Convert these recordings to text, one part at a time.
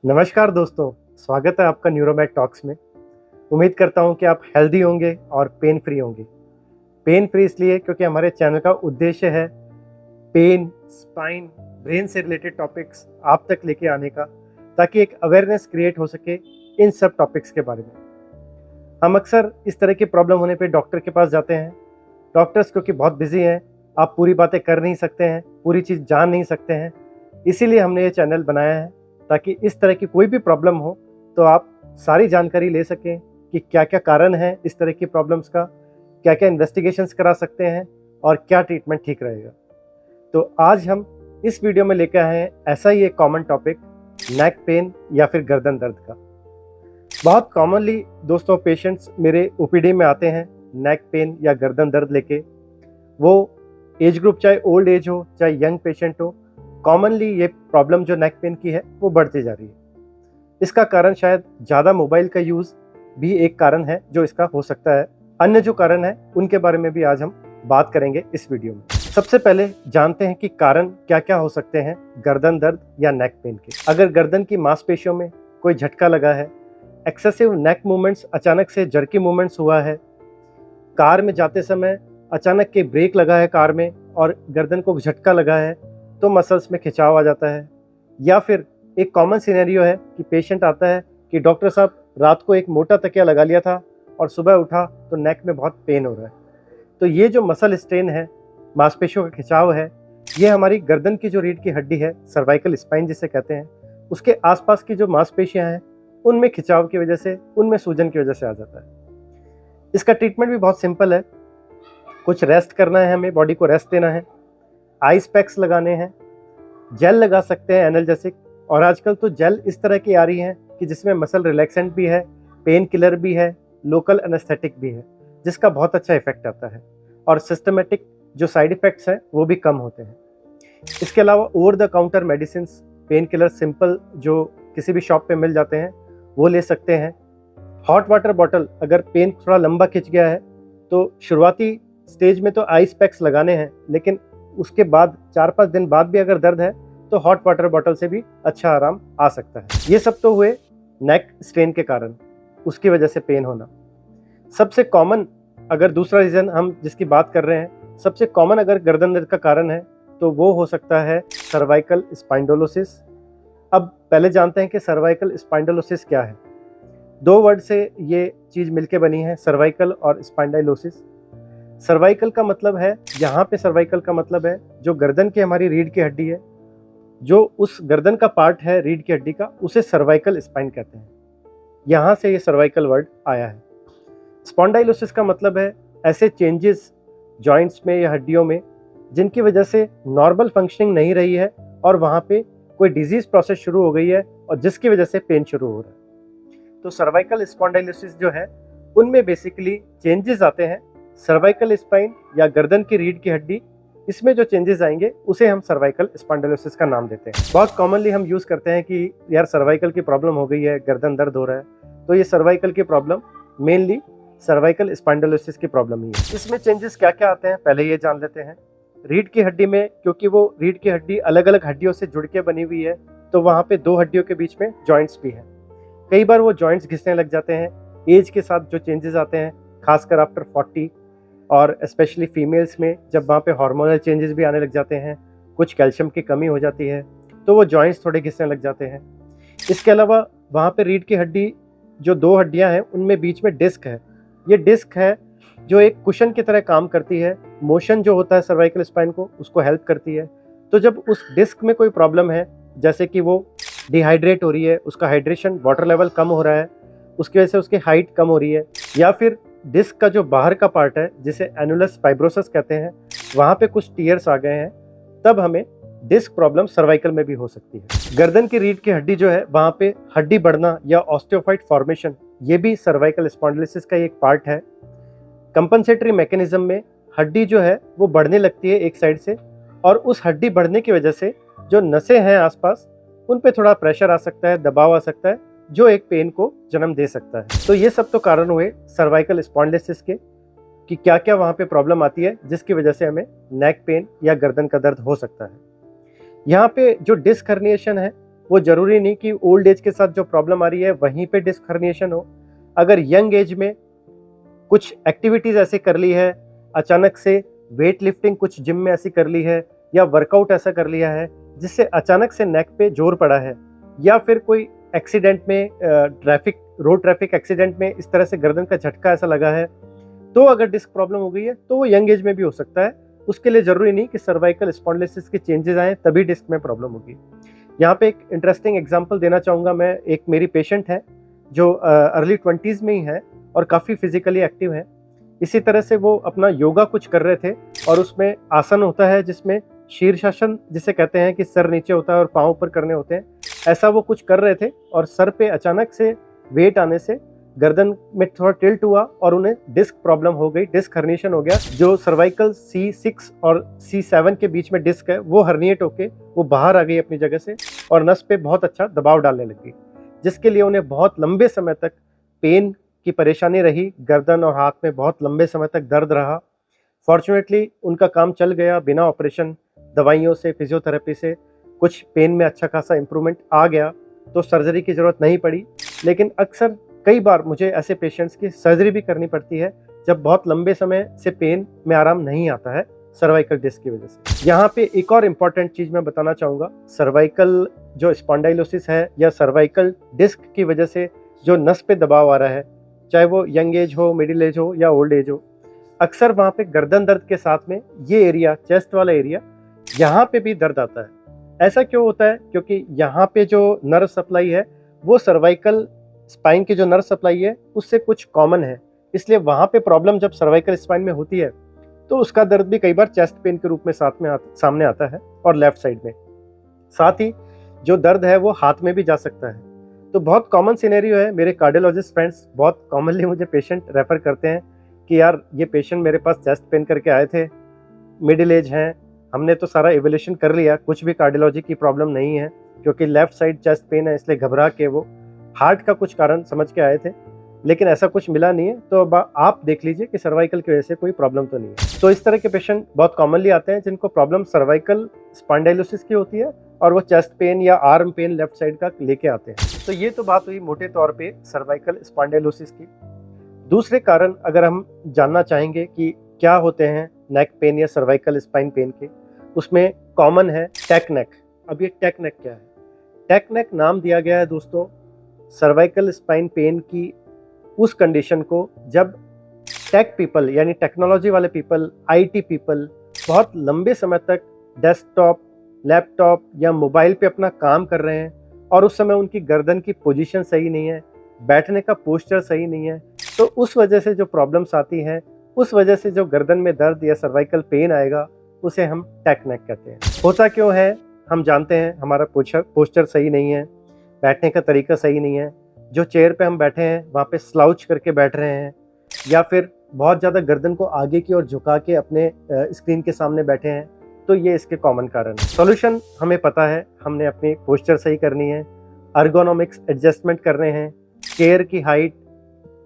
नमस्कार दोस्तों, स्वागत है आपका न्यूरोमेड टॉक्स में। उम्मीद करता हूं कि आप हेल्दी होंगे और पेन फ्री होंगे। पेन फ्री इसलिए क्योंकि हमारे चैनल का उद्देश्य है पेन, स्पाइन, ब्रेन से रिलेटेड टॉपिक्स आप तक लेके आने का, ताकि एक अवेयरनेस क्रिएट हो सके इन सब टॉपिक्स के बारे में। हम अक्सर इस तरह की प्रॉब्लम होने पे डॉक्टर के पास जाते हैं। डॉक्टर्स क्योंकि बहुत बिजी हैं, आप पूरी बातें कर नहीं सकते हैं, पूरी चीज़ जान नहीं सकते हैं, इसीलिए हमने ये चैनल बनाया है ताकि इस तरह की कोई भी प्रॉब्लम हो तो आप सारी जानकारी ले सकें कि क्या क्या कारण है इस तरह की प्रॉब्लम्स का, क्या क्या इन्वेस्टिगेशंस करा सकते हैं और क्या ट्रीटमेंट ठीक रहेगा। तो आज हम इस वीडियो में लेकर आए हैं ऐसा ही एक कॉमन टॉपिक, नेक पेन या फिर गर्दन दर्द का। बहुत कॉमनली दोस्तों पेशेंट्स मेरे ओपीडी में आते हैं नेक पेन या गर्दन दर्द लेके। वो एज ग्रुप चाहे ओल्ड एज हो चाहे यंग पेशेंट हो, कॉमनली ये प्रॉब्लम जो नेक पेन की है वो बढ़ती जा रही है। इसका कारण शायद ज़्यादा मोबाइल का यूज़ भी एक कारण है जो इसका हो सकता है। अन्य जो कारण है उनके बारे में भी आज हम बात करेंगे इस वीडियो में। सबसे पहले जानते हैं कि कारण क्या क्या हो सकते हैं गर्दन दर्द या नेक पेन के। अगर गर्दन की मांसपेशियों में कोई झटका लगा है, एक्सेसिव नेक मूवमेंट्स, अचानक से जर्की मूवमेंट्स हुआ है, कार में जाते समय अचानक के ब्रेक लगा है कार में और गर्दन को झटका लगा है तो मसल्स में खिंचाव आ जाता है। या फिर एक कॉमन सिनेरियो है कि पेशेंट आता है कि डॉक्टर साहब रात को एक मोटा तकिया लगा लिया था और सुबह उठा तो नेक में बहुत पेन हो रहा है। तो ये जो मसल स्ट्रेन है, मांसपेशियों का खिंचाव है, ये हमारी गर्दन की जो रीढ़ की हड्डी है, सर्वाइकल स्पाइन जिसे कहते हैं, उसके आसपास की जो मांसपेशियां हैं उनमें खिंचाव की वजह से, उनमें सूजन की वजह से आ जाता है। इसका ट्रीटमेंट भी बहुत सिंपल है। कुछ रेस्ट करना है, हमें बॉडी को रेस्ट देना है, आइस पैक्स लगाने हैं, जेल लगा सकते हैं एनाल्जेसिक। और आजकल तो जेल इस तरह की आ रही हैं कि जिसमें मसल रिलैक्सेंट भी है, पेन किलर भी है, लोकल एनेस्थेटिक भी है, जिसका बहुत अच्छा इफेक्ट आता है और सिस्टमेटिक जो साइड इफेक्ट्स हैं वो भी कम होते हैं। इसके अलावा over the counter medicine, pain killer simple जो किसी भी शॉप पे मिल जाते हैं वो ले सकते हैं। हॉट वाटर बॉटल, अगर पेन थोड़ा लंबा खिंच गया है तो शुरुआती स्टेज में तो आइस पैक्स लगाने हैं, लेकिन उसके बाद 4-5 दिन बाद भी अगर दर्द है तो हॉट वाटर बॉटल से भी अच्छा आराम आ सकता है। ये सब तो हुए नेक स्ट्रेन के कारण, उसकी वजह से पेन होना। सबसे कॉमन, अगर दूसरा रीज़न हम जिसकी बात कर रहे हैं, सबसे कॉमन अगर गर्दन दर्द का कारण है तो वो हो सकता है सर्वाइकल स्पाइंडोलोसिस। अब पहले जानते हैं कि सर्वाइकल स्पाइंडोलोसिस क्या है। 2 वर्ड से ये चीज़ मिलके बनी है, सर्वाइकल और स्पाइंडाइलोसिस। सर्वाइकल का मतलब है, यहाँ पे सर्वाइकल का मतलब है जो गर्दन की हमारी रीढ़ की हड्डी है, जो उस गर्दन का पार्ट है रीढ़ की हड्डी का, उसे सर्वाइकल स्पाइन कहते हैं। यहाँ से ये सर्वाइकल वर्ड आया है। स्पॉन्डाइलोसिस का मतलब है ऐसे चेंजेस जॉइंट्स में या हड्डियों में जिनकी वजह से नॉर्मल फंक्शनिंग नहीं रही है और वहाँ पे कोई डिजीज प्रोसेस शुरू हो गई है और जिसकी वजह से पेन शुरू हो रहा है। तो सर्वाइकल स्पॉन्डाइलोसिस जो है उनमें बेसिकली चेंजेस आते हैं। सर्वाइकल स्पाइन या गर्दन की रीढ़ की हड्डी, इसमें जो चेंजेस आएंगे उसे हम सर्वाइकल स्पॉन्डिलोसिस का नाम देते हैं। बहुत कॉमनली हम यूज़ करते हैं कि यार सर्वाइकल की प्रॉब्लम हो गई है, गर्दन दर्द हो रहा है, तो ये सर्वाइकल की प्रॉब्लम मेनली सर्वाइकल स्पॉन्डिलोसिस की प्रॉब्लम ही है। इसमें चेंजेस क्या क्या आते हैं पहले ये जान लेते हैं। रीढ़ की हड्डी में, क्योंकि वो रीढ़ की हड्डी अलग अलग हड्डियों से जुड़ के बनी हुई है, तो वहाँ पे 2 हड्डियों के बीच में जॉइंट्स भी हैं। कई बार वो जॉइंट्स घिसने लग जाते हैं। एज के साथ जो चेंजेस आते हैं, खासकर आफ्टर 40 और स्पेशली फीमेल्स में, जब वहाँ पे हार्मोनल चेंजेस भी आने लग जाते हैं, कुछ कैल्शियम की कमी हो जाती है, तो वो जॉइंट्स थोड़े घिसने लग जाते हैं। इसके अलावा वहाँ पे रीढ़ की हड्डी, जो 2 हड्डियाँ हैं उनमें बीच में डिस्क है। ये डिस्क है जो एक कुशन की तरह काम करती है, मोशन जो होता है सर्वाइकल स्पाइन को उसको हेल्प करती है। तो जब उस डिस्क में कोई प्रॉब्लम है, जैसे कि वो डिहाइड्रेट हो रही है, उसका हाइड्रेशन वाटर लेवल कम हो रहा है, उसकी वजह से उसकी हाइट कम हो रही है, या फिर डिस्क का जो बाहर का पार्ट है जिसे एनुलस फाइब्रोसिस कहते हैं, वहाँ पे कुछ टीयर्स आ गए हैं, तब हमें डिस्क प्रॉब्लम सर्वाइकल में भी हो सकती है। गर्दन की रीढ़ की हड्डी जो है वहाँ पे हड्डी बढ़ना या ऑस्टियोफाइट फॉर्मेशन, ये भी सर्वाइकल स्पॉन्डिलोसिस का एक पार्ट है। कंपनसेटरी मैकेनिज्म में हड्डी जो है वो बढ़ने लगती है एक साइड से, और उस हड्डी बढ़ने की वजह से जो नसें हैं आसपास उन पे थोड़ा प्रेशर आ सकता है, दबाव आ सकता है, जो एक पेन को जन्म दे सकता है। तो ये सब तो कारण हुए सर्वाइकल स्पॉन्डिलोसिस के कि क्या क्या वहाँ पे प्रॉब्लम आती है जिसकी वजह से हमें नेक पेन या गर्दन का दर्द हो सकता है। यहाँ पे जो डिस्क हर्निएशन है वो ज़रूरी नहीं कि ओल्ड एज के साथ जो प्रॉब्लम आ रही है वहीं पे डिस्क हर्निएशन हो। अगर यंग एज में कुछ एक्टिविटीज़ ऐसे कर ली है, अचानक से वेट लिफ्टिंग कुछ जिम में ऐसी कर ली है, या वर्कआउट ऐसा कर लिया है जिससे अचानक से नेक पे जोर पड़ा है, या फिर कोई एक्सीडेंट में रोड ट्रैफिक एक्सीडेंट में इस तरह से गर्दन का झटका ऐसा लगा है, तो अगर डिस्क प्रॉब्लम हो गई है तो वो यंग एज में भी हो सकता है। उसके लिए ज़रूरी नहीं कि सर्वाइकल स्पॉन्डिलोसिस के चेंजेस आए तभी डिस्क में प्रॉब्लम होगी। यहाँ पे एक इंटरेस्टिंग एग्जांपल देना चाहूँगा मैं। एक मेरी पेशेंट है जो अर्ली 20s में ही है और काफ़ी फिजिकली एक्टिव है। इसी तरह से वो अपना योगा कुछ कर रहे थे और उसमें आसन होता है जिसमें शीर्षासन जिसे कहते हैं कि सर नीचे होता है और पाँव ऊपर करने होते हैं, ऐसा वो कुछ कर रहे थे और सर पे अचानक से वेट आने से गर्दन में थोड़ा टिल्ट हुआ और उन्हें डिस्क प्रॉब्लम हो गई, डिस्क हर्निएशन हो गया। जो सर्वाइकल C6 और C7 के बीच में डिस्क है वो हर्निएट होके वो बाहर आ गई अपनी जगह से और नस पे बहुत अच्छा दबाव डालने लगी, जिसके लिए उन्हें बहुत लंबे समय तक पेन की परेशानी रही। गर्दन और हाथ में बहुत लंबे समय तक दर्द रहा। फॉर्चुनेटली उनका काम चल गया, बिना ऑपरेशन, दवाइयों से, फिजियोथेरेपी से कुछ पेन में अच्छा खासा इम्प्रूवमेंट आ गया, तो सर्जरी की ज़रूरत नहीं पड़ी। लेकिन अक्सर कई बार मुझे ऐसे पेशेंट्स की सर्जरी भी करनी पड़ती है जब बहुत लंबे समय से पेन में आराम नहीं आता है सर्वाइकल डिस्क की वजह से। यहाँ पे एक और इम्पॉर्टेंट चीज़ मैं बताना चाहूँगा। सर्वाइकल जो स्पॉन्डाइलोसिस है या सर्वाइकल डिस्क की वजह से जो नस पे दबाव आ रहा है, चाहे वो यंग एज हो, मिडिल एज हो या ओल्ड एज हो, अक्सर वहाँ पे गर्दन दर्द के साथ में ये एरिया, चेस्ट वाला एरिया, यहाँ पे भी दर्द आता है। ऐसा क्यों होता है? क्योंकि यहाँ पे जो नर्व सप्लाई है वो सर्वाइकल स्पाइन की जो नर्व सप्लाई है उससे कुछ कॉमन है, इसलिए वहाँ पे प्रॉब्लम जब सर्वाइकल स्पाइन में होती है तो उसका दर्द भी कई बार चेस्ट पेन के रूप में सामने आता है और लेफ्ट साइड में। साथ ही जो दर्द है वो हाथ में भी जा सकता है। तो बहुत कॉमन सिनेरियो है। मेरे कार्डियोलॉजिस्ट फ्रेंड्स बहुत कॉमनली मुझे पेशेंट रेफर करते हैं कि यार ये पेशेंट मेरे पास चेस्ट पेन करके आए थे, मिडिल एज हैं, हमने तो सारा इवैल्यूएशन कर लिया, कुछ भी कार्डियोलॉजी की प्रॉब्लम नहीं है, क्योंकि लेफ्ट साइड चेस्ट पेन है इसलिए घबरा के वो हार्ट का कुछ कारण समझ के आए थे, लेकिन ऐसा कुछ मिला नहीं है। तो अब आप देख लीजिए कि सर्वाइकल की वजह से कोई प्रॉब्लम तो नहीं है। तो इस तरह के पेशेंट बहुत कॉमनली आते हैं जिनको प्रॉब्लम सर्वाइकल स्पॉन्डाइलोसिस की होती है और वो चेस्ट पेन या आर्म पेन लेफ्ट साइड का लेके आते हैं। तो ये तो बात हुई मोटे तौर पे सर्वाइकल स्पॉन्डाइलोसिस की। दूसरे कारण अगर हम जानना चाहेंगे कि क्या होते हैं नेक पेन या सर्वाइकल स्पाइन पेन के, उसमें कॉमन है टेक नेक। अब ये टेक नेक क्या है? टेक नेक नाम दिया गया है दोस्तों सर्वाइकल स्पाइन पेन की उस कंडीशन को जब टेक पीपल यानी टेक्नोलॉजी वाले पीपल, IT पीपल बहुत लंबे समय तक डेस्कटॉप, लैपटॉप या मोबाइल पे अपना काम कर रहे हैं और उस समय उनकी गर्दन की पोजीशन सही नहीं है, बैठने का पोस्चर सही नहीं है, तो उस वजह से जो प्रॉब्लम्स आती हैं, उस वजह से जो गर्दन में दर्द या सर्वाइकल पेन आएगा उसे हम टेक नेक कहते हैं। होता क्यों है? हम जानते हैं हमारा पोस्चर सही नहीं है, बैठने का तरीका सही नहीं है, जो चेयर पे हम बैठे हैं वहाँ पे स्लाउच करके बैठ रहे हैं, या फिर बहुत ज़्यादा गर्दन को आगे की ओर झुका के अपने स्क्रीन के सामने बैठे हैं, तो ये इसके कॉमन कारण है। सॉल्यूशन हमें पता है, हमने अपनी पोस्चर सही करनी है, अर्गोनॉमिक्स एडजस्टमेंट करने हैं, चेयर की हाइट,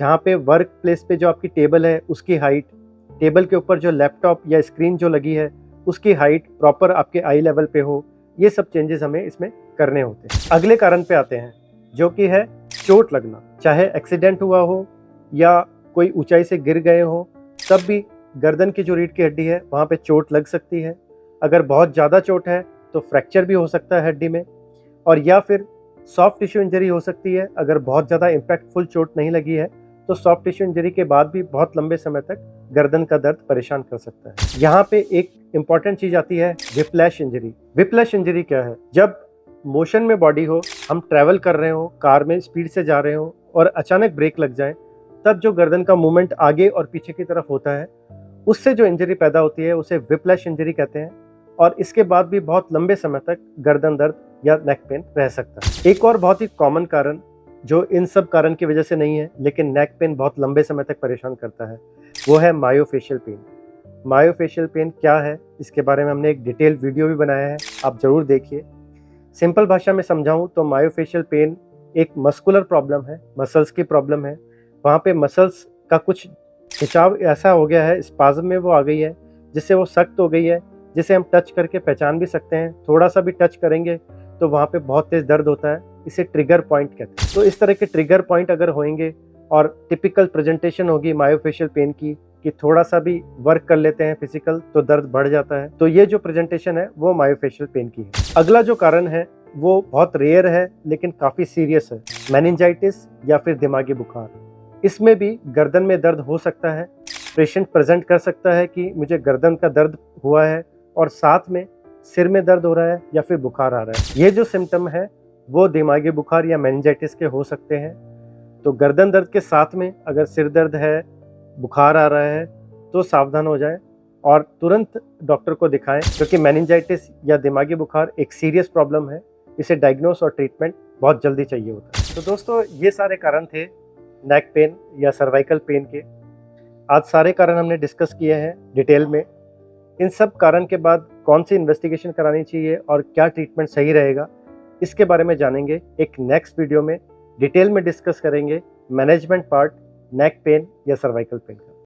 जहाँ पे वर्क प्लेस पे जो आपकी टेबल है उसकी हाइट, टेबल के ऊपर जो लैपटॉप या स्क्रीन जो लगी है उसकी हाइट प्रॉपर आपके आई लेवल पे हो, ये सब चेंजेस हमें इसमें करने होते हैं। अगले कारण पे आते हैं जो कि है चोट लगना। चाहे एक्सीडेंट हुआ हो या कोई ऊंचाई से गिर गए हो, तब भी गर्दन की जो रीढ़ की हड्डी है वहाँ पे चोट लग सकती है। अगर बहुत ज़्यादा चोट है तो फ्रैक्चर भी हो सकता है हड्डी में, और या फिर सॉफ्ट टिश्यू इंजरी हो सकती है। अगर बहुत ज़्यादा इम्पैक्टफुल चोट नहीं लगी है तो सॉफ्ट टिश्यू इंजरी के बाद भी बहुत लंबे समय तक गर्दन का दर्द परेशान कर सकता है। यहाँ पे एक इम्पॉर्टेंट चीज़ आती है विप्लैश इंजरी। विप्लैश इंजरी क्या है? जब मोशन में बॉडी हो, हम ट्रैवल कर रहे हो, कार में स्पीड से जा रहे हो और अचानक ब्रेक लग जाए, तब जो गर्दन का मूवमेंट आगे और पीछे की तरफ होता है, उससे जो इंजरी पैदा होती है उसे विप्लैश इंजरी कहते हैं। और इसके बाद भी बहुत लंबे समय तक गर्दन दर्द या नेक पेन रह सकता है। एक और बहुत ही कॉमन कारण जो इन सब कारण की वजह से नहीं है लेकिन नेक पेन बहुत लंबे समय तक परेशान करता है, वो है मायोफेशियल पेन। मायोफेशियल पेन क्या है, इसके बारे में हमने एक डिटेल वीडियो भी बनाया है, आप ज़रूर देखिए। सिंपल भाषा में समझाऊं तो मायोफेशियल पेन एक मस्कुलर प्रॉब्लम है, मसल्स की प्रॉब्लम है। वहाँ पे मसल्स का कुछ खिंचाव ऐसा हो गया है, स्पाज्म में वो आ गई है जिससे वो सख्त हो गई है, जिसे हम टच करके पहचान भी सकते हैं। थोड़ा सा भी टच करेंगे तो वहाँ पे बहुत तेज़ दर्द होता है, इसे ट्रिगर पॉइंट कहते हैं। तो इस तरह के ट्रिगर पॉइंट अगर होंगे और टिपिकल प्रेजेंटेशन होगी मायोफेशियल पेन की कि थोड़ा सा भी वर्क कर लेते हैं फिजिकल तो दर्द बढ़ जाता है, तो ये जो प्रेजेंटेशन है वो मायोफेशियल पेन की है। अगला जो कारण है वो बहुत रेयर है लेकिन काफ़ी सीरियस है, मेनिंजाइटिस या फिर दिमागी बुखार। इसमें भी गर्दन में दर्द हो सकता है। पेशेंट प्रेजेंट कर सकता है कि मुझे गर्दन का दर्द हुआ है और साथ में सिर में दर्द हो रहा है या फिर बुखार आ रहा है। ये जो सिम्टम है वो दिमागी बुखार या मेनिंजाइटिस के हो सकते हैं। तो गर्दन दर्द के साथ में अगर सिर दर्द है, बुखार आ रहा है तो सावधान हो जाएं और तुरंत डॉक्टर को दिखाएं, क्योंकि मेनिंजाइटिस या दिमागी बुखार एक सीरियस प्रॉब्लम है। इसे डायग्नोस और ट्रीटमेंट बहुत जल्दी चाहिए होता है। तो दोस्तों, ये सारे कारण थे नेक पेन या सर्वाइकल पेन के। आज सारे कारण हमने डिस्कस किए हैं डिटेल में। इन सब कारण के बाद कौन सी इन्वेस्टिगेशन करानी चाहिए और क्या ट्रीटमेंट सही रहेगा, इसके बारे में जानेंगे। एक नेक्स्ट वीडियो में डिटेल में डिस्कस करेंगे मैनेजमेंट पार्ट नेक पेन या सर्वाइकल पेन का।